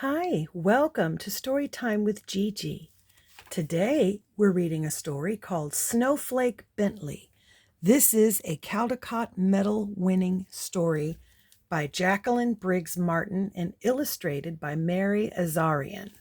Hi, welcome to Story Time with Gigi. Today we're reading a story called Snowflake Bentley. This is a Caldecott Medal winning story by Jacqueline Briggs Martin and illustrated by Mary Azarian.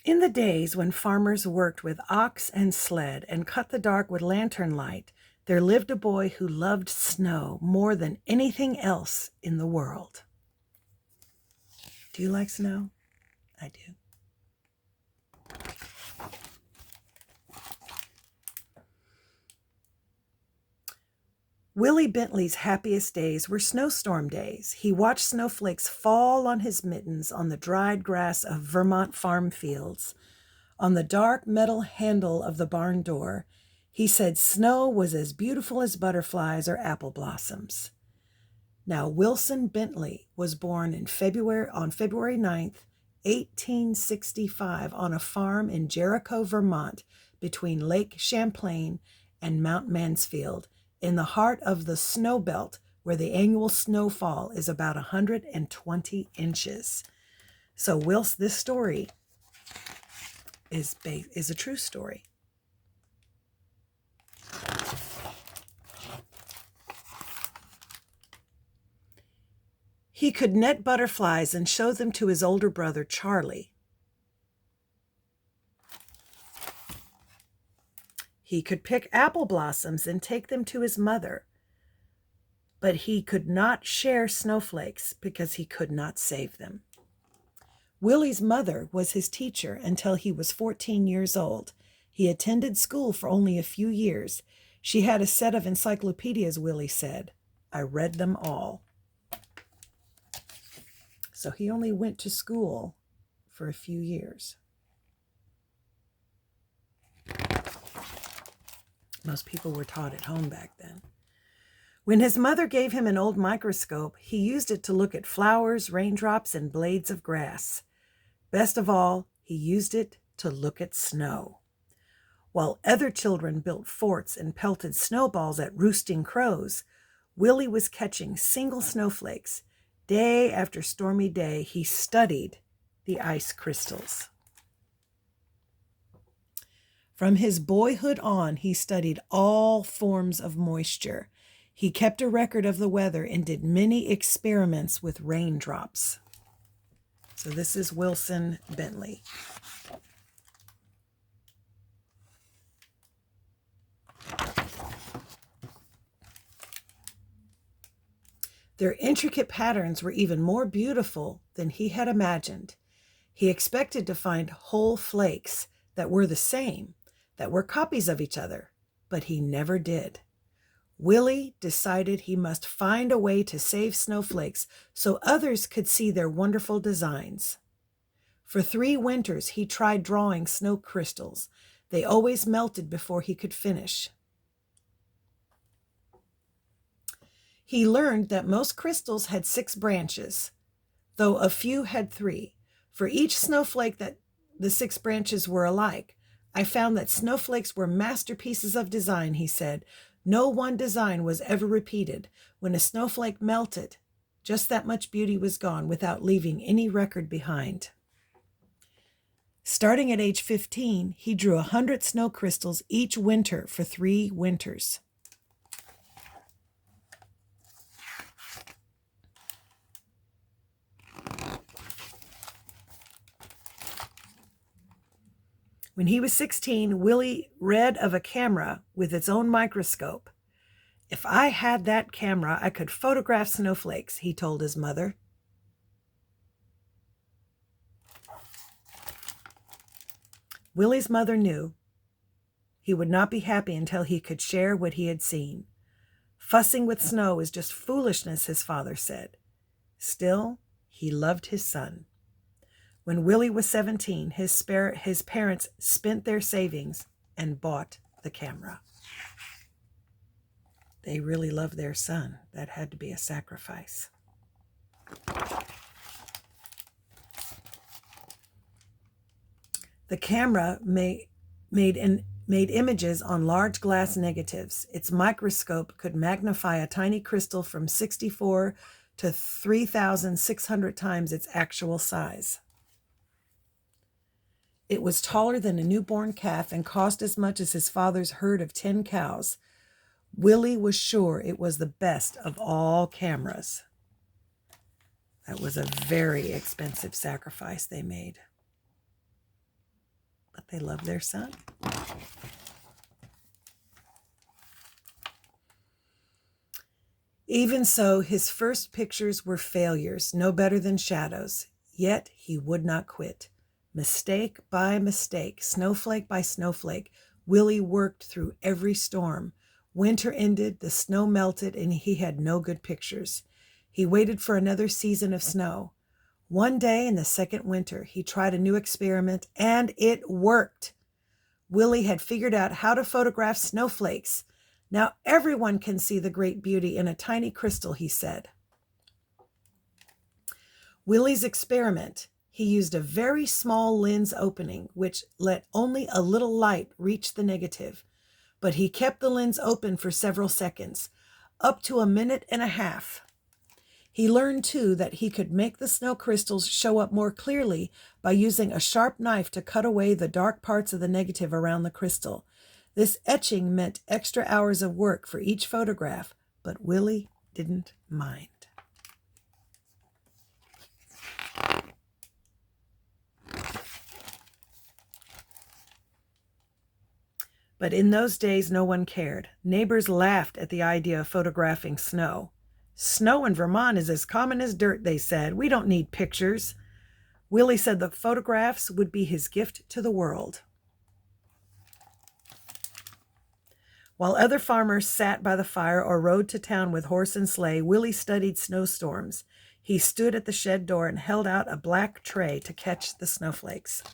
In the days when farmers worked with ox and sled and cut the dark with lantern light, there lived a boy who loved snow more than anything else in the world. Do you like snow? I do. Willie Bentley's happiest days were snowstorm days. He watched snowflakes fall on his mittens on the dried grass of Vermont farm fields. On the dark metal handle of the barn door, he said snow was as beautiful as butterflies or apple blossoms. Now, Wilson Bentley was born on February 9th, 1865, on a farm in Jericho, Vermont, between Lake Champlain and Mount Mansfield, in the heart of the snow belt, where the annual snowfall is about 120 inches. So this story is a true story. He could net butterflies and show them to his older brother, Charlie. He could pick apple blossoms and take them to his mother, but he could not share snowflakes because he could not save them. Willie's mother was his teacher until he was 14 years old. He attended school for only a few years. She had a set of encyclopedias, Willie said. I read them all. So he only went to school for a few years. Most people were taught at home back then. When his mother gave him an old microscope, he used it to look at flowers, raindrops, and blades of grass. Best of all, he used it to look at snow. While other children built forts and pelted snowballs at roosting crows, Willie was catching single snowflakes. Day after stormy day, he studied the ice crystals. From his boyhood on, he studied all forms of moisture. He kept a record of the weather and did many experiments with raindrops. So this is Wilson Bentley. Their intricate patterns were even more beautiful than he had imagined. He expected to find whole flakes that were the same, that were copies of each other, but he never did. Willie decided he must find a way to save snowflakes so others could see their wonderful designs. For 3 winters, he tried drawing snow crystals. They always melted before he could finish. He learned that most crystals had 6 branches, though a few had 3. For each snowflake that the 6 branches were alike. I found that snowflakes were masterpieces of design, he said. No one design was ever repeated. When a snowflake melted, just that much beauty was gone without leaving any record behind. Starting at age 15, he drew 100 snow crystals each winter for 3 winters. When he was 16, Willie read of a camera with its own microscope. If I had that camera, I could photograph snowflakes, he told his mother. Willie's mother knew he would not be happy until he could share what he had seen. Fussing with snow is just foolishness, his father said. Still, he loved his son. When Willie was 17, his parents spent their savings and bought the camera. They really loved their son. That had to be a sacrifice. The camera made images on large glass negatives. Its microscope could magnify a tiny crystal from 64 to 3,600 times its actual size. It was taller than a newborn calf and cost as much as his father's herd of 10 cows. Willie was sure it was the best of all cameras. That was a very expensive sacrifice they made. But they loved their son. Even so, his first pictures were failures, no better than shadows. Yet he would not quit. Mistake by mistake, snowflake by snowflake, Willie worked through every storm. Winter ended, the snow melted, and he had no good pictures. He waited for another season of snow. One day in the second winter, he tried a new experiment, and it worked. Willie had figured out how to photograph snowflakes. Now everyone can see the great beauty in a tiny crystal, he said. Willie's experiment. He used a very small lens opening, which let only a little light reach the negative. But he kept the lens open for several seconds, up to a minute and a half. He learned, too, that he could make the snow crystals show up more clearly by using a sharp knife to cut away the dark parts of the negative around the crystal. This etching meant extra hours of work for each photograph, but Willie didn't mind. But in those days, no one cared. Neighbors laughed at the idea of photographing snow. Snow in Vermont is as common as dirt, they said. We don't need pictures. Willie said the photographs would be his gift to the world. While other farmers sat by the fire or rode to town with horse and sleigh, Willie studied snowstorms. He stood at the shed door and held out a black tray to catch the snowflakes.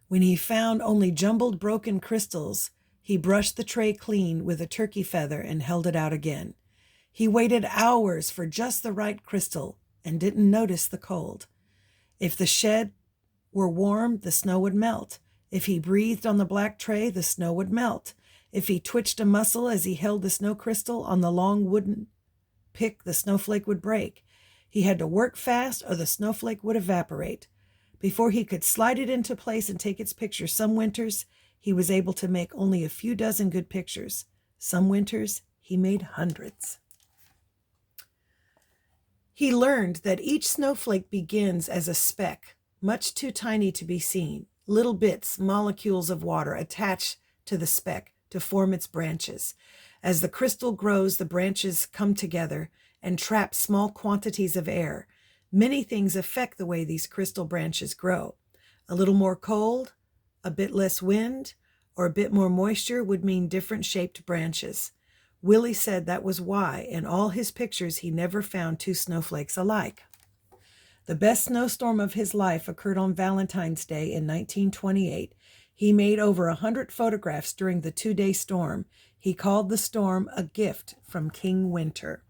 When he found only jumbled broken crystals, he brushed the tray clean with a turkey feather and held it out again. He waited hours for just the right crystal and didn't notice the cold. If the shed were warm, the snow would melt. If he breathed on the black tray, the snow would melt. If he twitched a muscle as he held the snow crystal on the long wooden pick, the snowflake would break. He had to work fast or the snowflake would evaporate. Before he could slide it into place and take its picture, some winters he was able to make only a few dozen good pictures. Some winters he made hundreds. He learned that each snowflake begins as a speck, much too tiny to be seen. Little bits, molecules of water attached to the speck to form its branches. As the crystal grows, the branches come together and trap small quantities of air. Many things affect the way these crystal branches grow. A little more cold, a bit less wind, or a bit more moisture would mean different shaped branches. Willie said that was why, in all his pictures, he never found two snowflakes alike. The best snowstorm of his life occurred on Valentine's Day in 1928. He made over 100 photographs during the 2-day storm. He called the storm a gift from King Winter.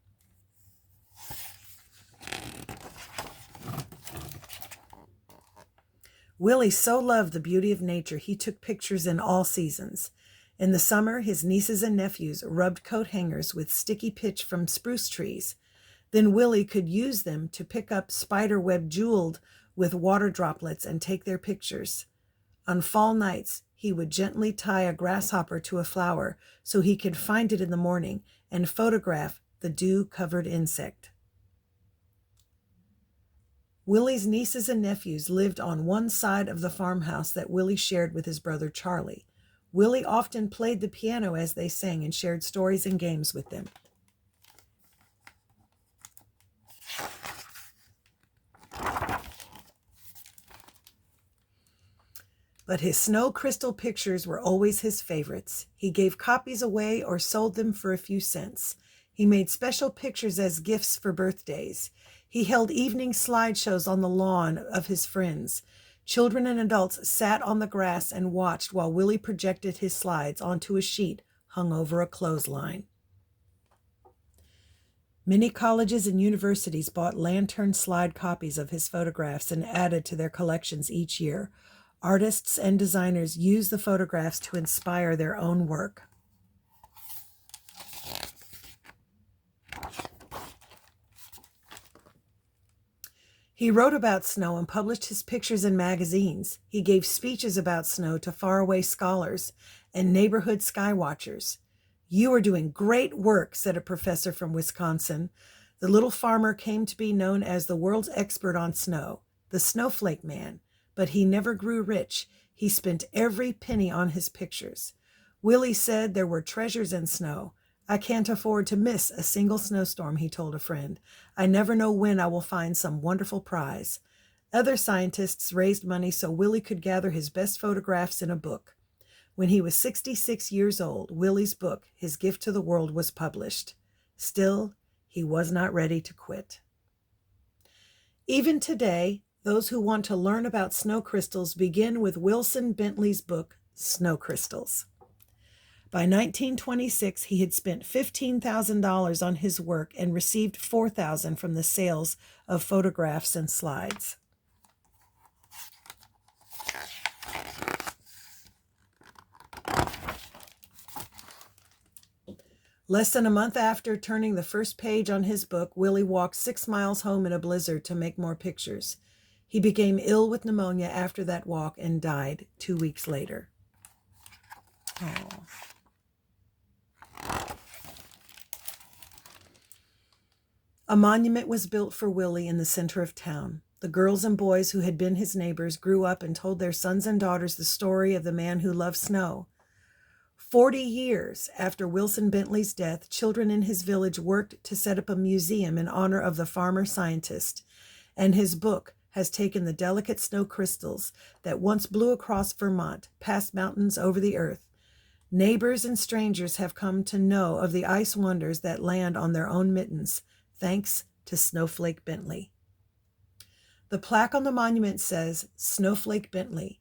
Willie so loved the beauty of nature, he took pictures in all seasons. In the summer, his nieces and nephews rubbed coat hangers with sticky pitch from spruce trees. Then Willie could use them to pick up spider web jeweled with water droplets and take their pictures. On fall nights, he would gently tie a grasshopper to a flower so he could find it in the morning and photograph the dew-covered insect. Willie's nieces and nephews lived on one side of the farmhouse that Willie shared with his brother Charlie. Willie often played the piano as they sang and shared stories and games with them. But his snow crystal pictures were always his favorites. He gave copies away or sold them for a few cents. He made special pictures as gifts for birthdays. He held evening slideshows on the lawn of his friends. Children and adults sat on the grass and watched while Willie projected his slides onto a sheet hung over a clothesline. Many colleges and universities bought lantern slide copies of his photographs and added to their collections each year. Artists and designers used the photographs to inspire their own work. He wrote about snow and published his pictures in magazines. He gave speeches about snow to faraway scholars and neighborhood skywatchers. "You are doing great work," said a professor from Wisconsin. The little farmer came to be known as the world's expert on snow, the Snowflake Man, but he never grew rich. He spent every penny on his pictures. Willie said there were treasures in snow. "I can't afford to miss a single snowstorm," he told a friend. "I never know when I will find some wonderful prize." Other scientists raised money so Willie could gather his best photographs in a book. When he was 66 years old, Willie's book, His Gift to the World, was published. Still, he was not ready to quit. Even today, those who want to learn about snow crystals begin with Wilson Bentley's book, Snow Crystals. By 1926, he had spent $15,000 on his work and received $4,000 from the sales of photographs and slides. Less than a month after turning the first page on his book, Willie walked 6 miles home in a blizzard to make more pictures. He became ill with pneumonia after that walk and died 2 weeks later. Oh. A monument was built for Willie in the center of town. The girls and boys who had been his neighbors grew up and told their sons and daughters the story of the man who loved snow. 40 years after Wilson Bentley's death, children in his village worked to set up a museum in honor of the farmer scientist, and his book has taken the delicate snow crystals that once blew across Vermont, past mountains over the earth. Neighbors and strangers have come to know of the ice wonders that land on their own mittens, thanks to Snowflake Bentley. The plaque on the monument says, "Snowflake Bentley,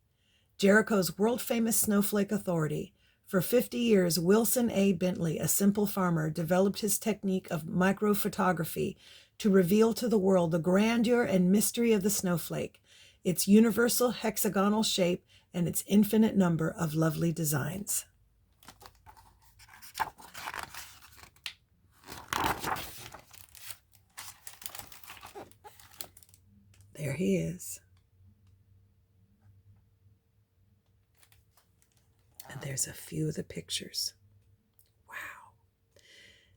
Jericho's world-famous snowflake authority. For 50 years, Wilson A. Bentley, a simple farmer, developed his technique of microphotography to reveal to the world the grandeur and mystery of the snowflake, its universal hexagonal shape, and its infinite number of lovely designs." There he is. And there's a few of the pictures. Wow.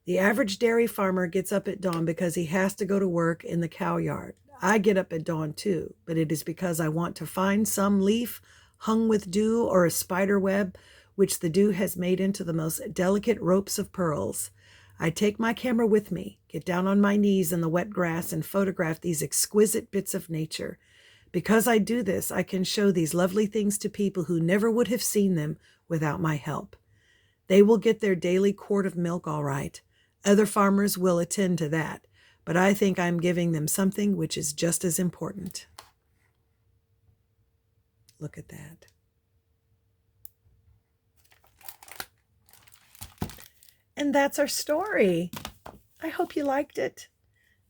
The average dairy farmer gets up at dawn because he has to go to work in the cow yard. I get up at dawn too, but it is because I want to find some leaf hung with dew or a spider web, which the dew has made into the most delicate ropes of pearls. I take my camera with me, get down on my knees in the wet grass, and photograph these exquisite bits of nature. Because I do this, I can show these lovely things to people who never would have seen them without my help. They will get their daily quart of milk all right. Other farmers will attend to that, but I think I'm giving them something which is just as important. Look at that. And that's our story. I hope you liked it.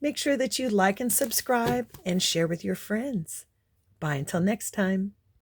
Make sure that you like and subscribe and share with your friends. Bye until next time.